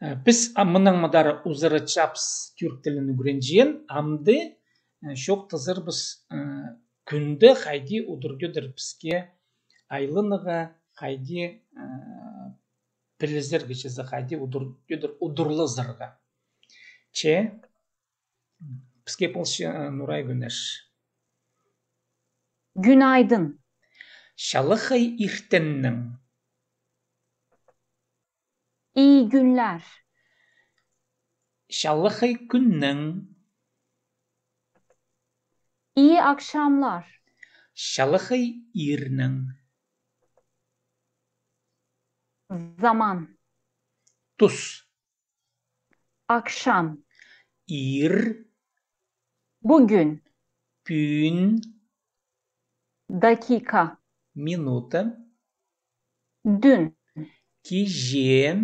Biz amının madar uzarı çaps Türk dilini öğrenceyen amdı çok tızır biz günde haydi udurgudur bizge aylыныga haydi pilizir geçizi haydi udurgudur udurlu zırga. Çe bizge polşi Nuray Güneş. Günaydın. Şalıhay irtennin. İyi günler. Şalıhay günnin. İyi akşamlar. Şalıhay irnin. Zaman. Tus. Akşam. Ir. Bugün. Gün. Dakika. Minuta. Dün. Kece.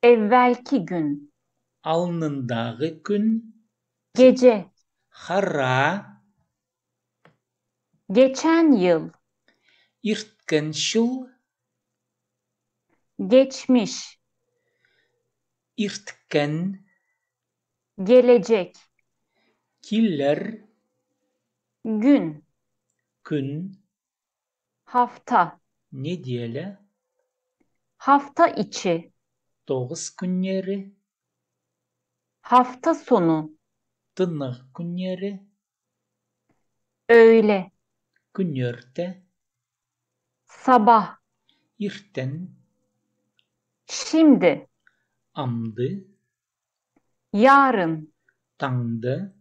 Evvelki gün. Alnındağı gün. Gece. Hara. Geçen yıl. İrtkenşil. Geçmiş. İrtken. Gelecek. Killer. Gün. Gün. Hafta. Ne diyele? Hafta içi. 9 günleri. Hafta sonu. Tınık günleri. Öğle. Günörte. Sabah. İrten. Şimdi. Amdı. Yarın. Tangdı.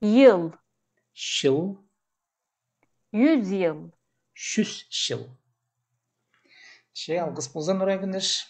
Yıl. Şıl. 100 yıl. 100 şıl. Algıs Nuray Güneş.